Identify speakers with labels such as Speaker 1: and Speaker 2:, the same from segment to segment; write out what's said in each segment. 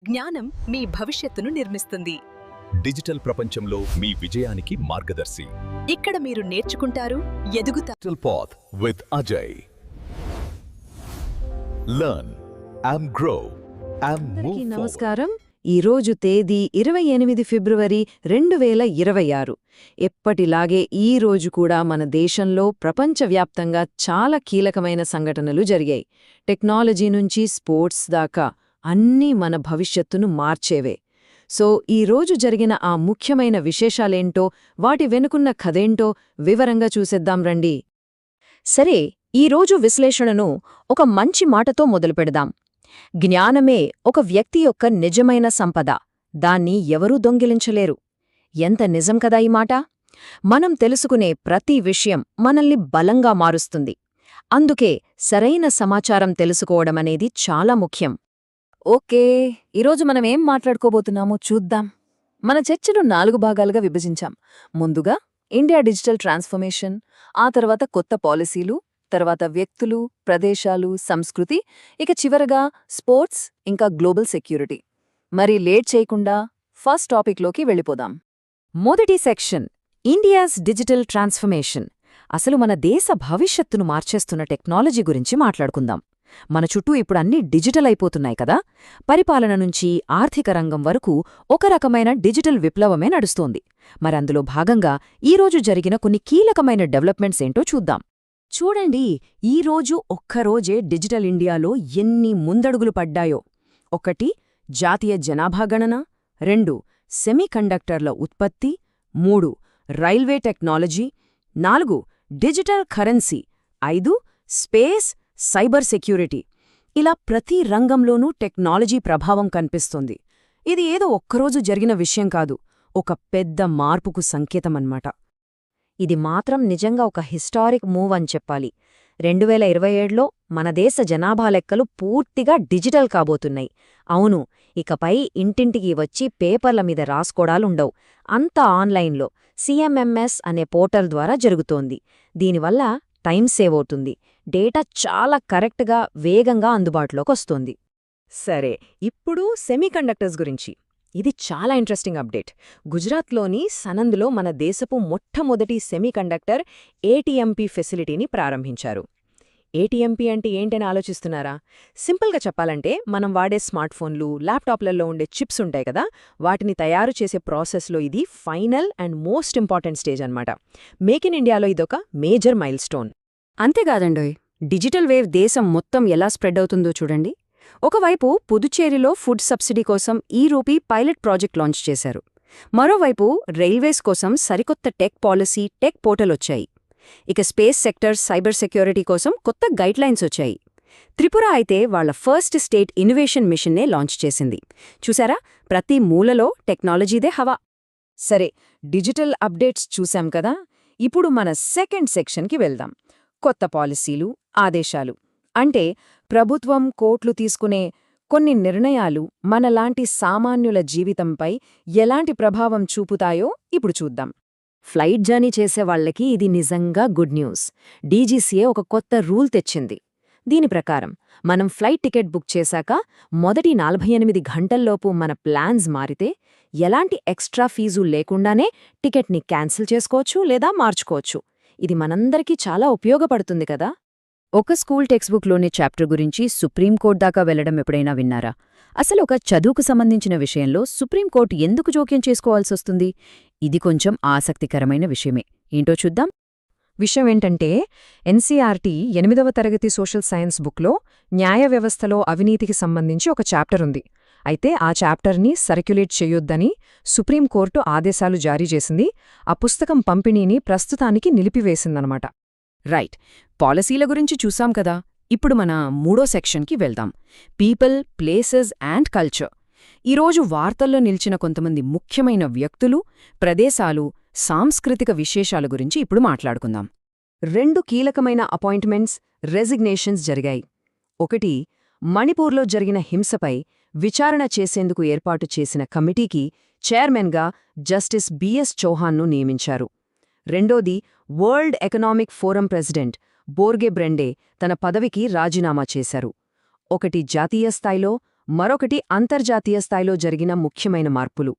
Speaker 1: జ్ఞానం మీ భవిష్యత్తును నిర్మిస్తుంది.
Speaker 2: డిజిటల్ ప్రపంచంలో మీ విజయానికి మార్గదర్శి.
Speaker 1: ఇక్కడ మీరు నేర్చుకుంటారు, ఎదుగుతారు.
Speaker 2: Digital path with Ajay. Learn and grow and move forward.
Speaker 3: నమస్కారం. ఈరోజు తేదీ 28 ఫిబ్రవరి 2026. ఎప్పటిలాగే ఈ రోజు కూడా మన దేశంలో ప్రపంచవ్యాప్తంగా చాలా కీలకమైన సంఘటనలు జరిగాయి. టెక్నాలజీ నుంచి స్పోర్ట్స్ దాకా అన్నీ మన భవిష్యత్తును మార్చేవే. సో ఈ రోజు జరిగిన ఆ ముఖ్యమైన విశేషాలేంటో, వాటి వెనుకున్న కథేంటో వివరంగా చూసేద్దాం రండి. సరే, ఈరోజు విశ్లేషణను ఒక మంచి మాటతో మొదలుపెడదాం. జ్ఞానమే ఒక వ్యక్తి యొక్క నిజమైన సంపద. దాన్ని ఎవరూ దొంగిలించలేరు. ఎంత నిజం కదా ఈ మాట! మనం తెలుసుకునే ప్రతి విషయం మనల్ని బలంగా మారుస్తుంది. అందుకే సరైన సమాచారం తెలుసుకోవడమనేది చాలా ముఖ్యం. ఓకే, ఈరోజు మనమేం మాట్లాడుకోబోతున్నామో చూద్దాం. మన చర్చను 4 భాగాలుగా విభజించాం. ముందుగా ఇండియా డిజిటల్ ట్రాన్స్ఫర్మేషన్, ఆ తర్వాత కొత్త పాలసీలు, తర్వాత వ్యక్తులు, ప్రదేశాలు, సంస్కృతి, ఇక చివరగా స్పోర్ట్స్ ఇంకా గ్లోబల్ సెక్యూరిటీ. మరి లేట్ చేయకుండా ఫస్ట్ టాపిక్లోకి వెళ్ళిపోదాం. మొదటి సెక్షన్, ఇండియాస్ డిజిటల్ ట్రాన్స్ఫర్మేషన్. అసలు మన దేశ భవిష్యత్తును మార్చేస్తున్న టెక్నాలజీ గురించి మాట్లాడుకుందాం. మన చుట్టూ ఇప్పుడు అన్నీ డిజిటల్ అయిపోతున్నాయి కదా. పరిపాలన నుంచి ఆర్థిక రంగం వరకు ఒక రకమైన డిజిటల్ విప్లవమే నడుస్తోంది. మరందులో భాగంగా ఈరోజు జరిగిన కొన్ని కీలకమైన డెవలప్మెంట్స్ ఏంటో చూద్దాం. చూడండి, ఈరోజు ఒక్కరోజే డిజిటల్ ఇండియాలో ఎన్ని ముందడుగులు పడ్డాయో. 1. జాతీయ జనాభా గణన. 2. సెమీకండక్టర్ల ఉత్పత్తి. 3. Railway technology. 4. Digital currency. 5. Space, cyber security. ఇలా ప్రతి రంగంలోనూ టెక్నాలజీ ప్రభావం కనిపిస్తుంది. ఇది ఏదో ఒక్కరోజు జరిగిన విషయం కాదు, ఒక పెద్ద మార్పుకు సంకేతమన్నమాట. ఇది మాత్రం నిజంగా ఒక హిస్టారిక్ మూవ్ అని చెప్పాలి. 2027లో మన దేశ జనాభా లెక్కలు పూర్తిగా డిజిటల్ కాబోతున్నాయి. అవును, ఇకపై ఇంటింటికి వచ్చి పేపర్ల మీద రాసుకోడాలుండవు. అంతా ఆన్లైన్లో సిఎంఎంఎస్ అనే పోర్టల్ ద్వారా జరుగుతోంది. దీనివల్ల టైం సేవ్ అవుతుంది. డేటా చాలా కరెక్ట్గా, వేగంగా అందుబాటులోకొస్తుంది. సరే, ఇప్పుడు సెమీకండక్టర్స్ గురించి. ఇది చాలా ఇంట్రెస్టింగ్ అప్డేట్. గుజరాత్లోని సనంద్లో మన దేశపు మొట్టమొదటి సెమీకండక్టర్ ఏటీఎంపీ ఫెసిలిటీని ప్రారంభించారు. ఏటీఎంపీ అంటే ఏంటని ఆలోచిస్తున్నారా? సింపుల్గా చెప్పాలంటే, మనం వాడే స్మార్ట్ఫోన్లు, ల్యాప్టాప్లలో ఉండే చిప్స్ ఉంటాయి కదా, వాటిని తయారు చేసే ప్రాసెస్లో ఇది final and most important stage అన్నమాట. మేక్ ఇన్ ఇండియాలో ఇదొక మేజర్ మైల్ స్టోన్. అంతేకాదండోయ్, డిజిటల్ వేవ్ దేశం మొత్తం ఎలా స్ప్రెడ్ అవుతుందో చూడండి. ఒకవైపు పుదుచ్చేరిలో ఫుడ్ సబ్సిడీ కోసం ఈ-రూపీ పైలట్ ప్రాజెక్ట్ లాంచ్ చేశారు. మరోవైపు రైల్వేస్ కోసం సరికొత్త టెక్ పాలసీ, టెక్ పోర్టల్ వచ్చాయి. ఇక స్పేస్ సెక్టర్, సైబర్ సెక్యూరిటీ కోసం కొత్త గైడ్లైన్స్ వచ్చాయి. త్రిపుర అయితే వాళ్ల ఫస్ట్ స్టేట్ ఇన్నోవేషన్ మిషన్నే లాంచ్ చేసింది. చూసారా, ప్రతి మూలలో టెక్నాలజీదే హవా. సరే, డిజిటల్ అప్డేట్స్ చూశాం కదా. ఇప్పుడు మన సెకండ్ సెక్షన్కి వెళ్దాం. కొత్త పాలసీలు, ఆదేశాలు. అంటే ప్రభుత్వం, కోర్టులు తీసుకునే కొన్ని నిర్ణయాలు మనలాంటి సామాన్యుల జీవితంపై ఎలాంటి ప్రభావం చూపుతాయో ఇప్పుడు చూద్దాం. ఫ్లైట్ జర్నీ చేసేవాళ్లకి ఇది నిజంగా గుడ్ న్యూస్. డీజీసీఏ ఒక కొత్త రూల్ తెచ్చింది. దీని ప్రకారం మనం ఫ్లైట్ టికెట్ బుక్ చేశాక మొదటి 48 గంటల్లోపు మన ప్లాన్స్ మారితే ఎలాంటి ఎక్స్ట్రా ఫీజు లేకుండానే టికెట్ని క్యాన్సిల్ చేసుకోవచ్చు లేదా మార్చుకోవచ్చు. ఇది మనందరికీ చాలా ఉపయోగపడుతుంది కదా. ఒక స్కూల్ టెక్స్ట్బుక్లోని చాప్టర్ గురించి సుప్రీంకోర్టు దాకా వెళ్లడం ఎప్పుడైనా విన్నారా? అసలు ఒక చదువుకు సంబంధించిన విషయంలో సుప్రీంకోర్టు ఎందుకు జోక్యం చేసుకోవాల్సొస్తుంది? ఇది కొంచెం ఆసక్తికరమైన విషయమే. ఏంటో చూద్దాం. విషయమేంటంటే, ఎన్సీఆర్టీ 8వ తరగతి సోషల్ సైన్స్ బుక్లో న్యాయ వ్యవస్థలో అవినీతికి సంబంధించి ఒక చాప్టర్ ఉంది. అయితే ఆ చాప్టర్ని సర్క్యులేట్ చేయొద్దని సుప్రీంకోర్టు ఆదేశాలు జారీ చేసింది. ఆ పుస్తకం పంపిణీని ప్రస్తుతానికి నిలిపివేసిందనమాట. రైట్, పాలసీల గురించి చూసాం కదా. ఇప్పుడు మన మూడో సెక్షన్కి వెళ్దాం. People, places and culture. ఈరోజు వార్తల్లో నిలిచిన కొంతమంది ముఖ్యమైన వ్యక్తులు, ప్రదేశాలు, సాంస్కృతిక విశేషాల గురించి ఇప్పుడు మాట్లాడుకుందాం. 2 కీలకమైన అపాయింట్మెంట్స్, రెసిగ్నేషన్స్ జరిగాయి. 1. మణిపూర్లో జరిగిన హింసపై విచారణ చేసేందుకు ఏర్పాటు చేసిన కమిటీకి చైర్మన్గా జస్టిస్ బిఎస్ చౌహాన్ను నియమించారు. 2. World Economic Forum president Borge Brende తన పదవికి రాజీనామా చేశారు. ఒకటి జాతీయ స్థాయిలో, మరొకటి అంతర్జాతీయ స్థాయిలో జరిగిన ముఖ్యమైన మార్పులు.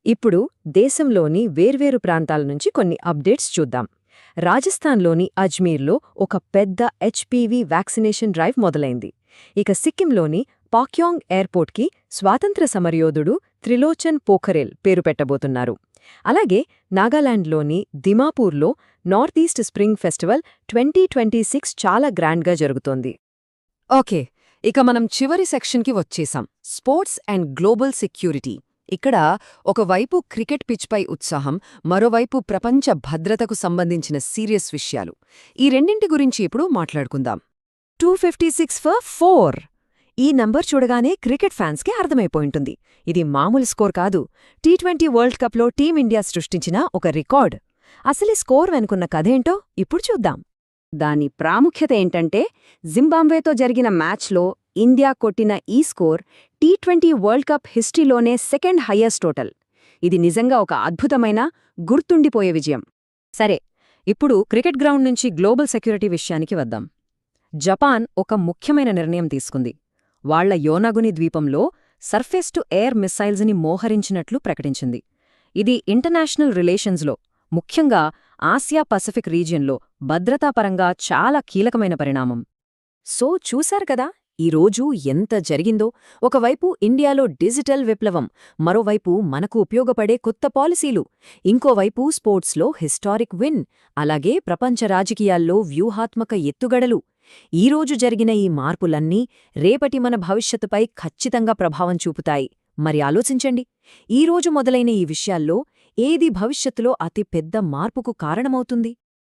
Speaker 3: ఇప్పుడు దేశంలోని వేర్వేరు ప్రాంతాల నుంచి కొన్ని అప్డేట్స్ చూద్దాం. రాజస్థాన్లోని అజ్మీర్లో ఒక పెద్ద హెచ్పివి వ్యాక్సినేషన్ డ్రైవ్ మొదలైంది. ఇక సిక్కింలోని పాక్యాంగ్ ఎయిర్పోర్ట్కి స్వాతంత్ర్య సమరయోధుడు త్రిలోచన్ పోఖరేల్ పేరు పెట్టబోతున్నారు. అలాగే నాగాలాండ్లోని దిమాపూర్లో నార్త్ ఈస్ట్ స్ప్రింగ్ ఫెస్టివల్ 2026 చాలా గ్రాండ్గా జరుగుతోంది. ఓకే, ఇక మనం చివరి సెక్షన్కి వచ్చేసాం. Sports and global security. ఇక్కడ ఒకవైపు క్రికెట్ పిచ్పై ఉత్సాహం, మరోవైపు ప్రపంచ భద్రతకు సంబంధించిన సీరియస్ విషయాలు. ఈ రెండింటి గురించి ఇప్పుడు మాట్లాడుకుందాం. 256 ఫర్ 4. ఈ నంబర్ చూడగానే క్రికెట్ ఫ్యాన్స్కి అర్థమైపోయింటుంది. ఇది మామూలు స్కోర్ కాదు. T20 వరల్డ్ కప్లో టీమిండియా సృష్టించిన ఒక రికార్డ్. అసలు ఈ స్కోర్ వెనుకున్న కథేంటో ఇప్పుడు చూద్దాం. దాని ప్రాముఖ్యత ఏంటంటే, జింబాబ్వేతో జరిగిన మ్యాచ్లో ఇండియా కొట్టిన ఈ స్కోర్ T20 వరల్డ్ కప్ హిస్టరీలోనే సెకండ్ హయ్యెస్ట్ టోటల్. ఇది నిజంగా ఒక అద్భుతమైన, గుర్తుండిపోయే విజయం. సరే, ఇప్పుడు క్రికెట్ గ్రౌండ్ నుంచి గ్లోబల్ సెక్యూరిటీ విషయానికి వద్దాం. జపాన్ ఒక ముఖ్యమైన నిర్ణయం తీసుకుంది. వాళ్ల యోనాగుని ద్వీపంలో సర్ఫేస్ టు ఎయిర్ మిస్సైల్స్ని మోహరించినట్లు ప్రకటించింది. ఇది ఇంటర్నేషనల్ రిలేషన్స్లో, ముఖ్యంగా ఆసియా పసిఫిక్ రీజియన్లో భద్రతాపరంగా చాలా కీలకమైన పరిణామం. సో చూశారు కదా ఈరోజు ఎంత జరిగిందో. ఒకవైపు ఇండియాలో డిజిటల్ విప్లవం, మరోవైపు మనకు ఉపయోగపడే కొత్త పాలసీలు, ఇంకోవైపు స్పోర్ట్స్లో హిస్టారిక్ విన్, అలాగే ప్రపంచ రాజకీయాల్లో వ్యూహాత్మక ఎత్తుగడలు. ఈరోజు జరిగిన ఈ మార్పులన్నీ రేపటి మన భవిష్యత్తుపై ఖచ్చితంగా ప్రభావం చూపుతాయి. మరి ఆలోచించండి, ఈరోజు మొదలైన ఈ విషయాల్లో ఏది భవిష్యత్తులో అతి పెద్ద మార్పుకు కారణమవుతుంది?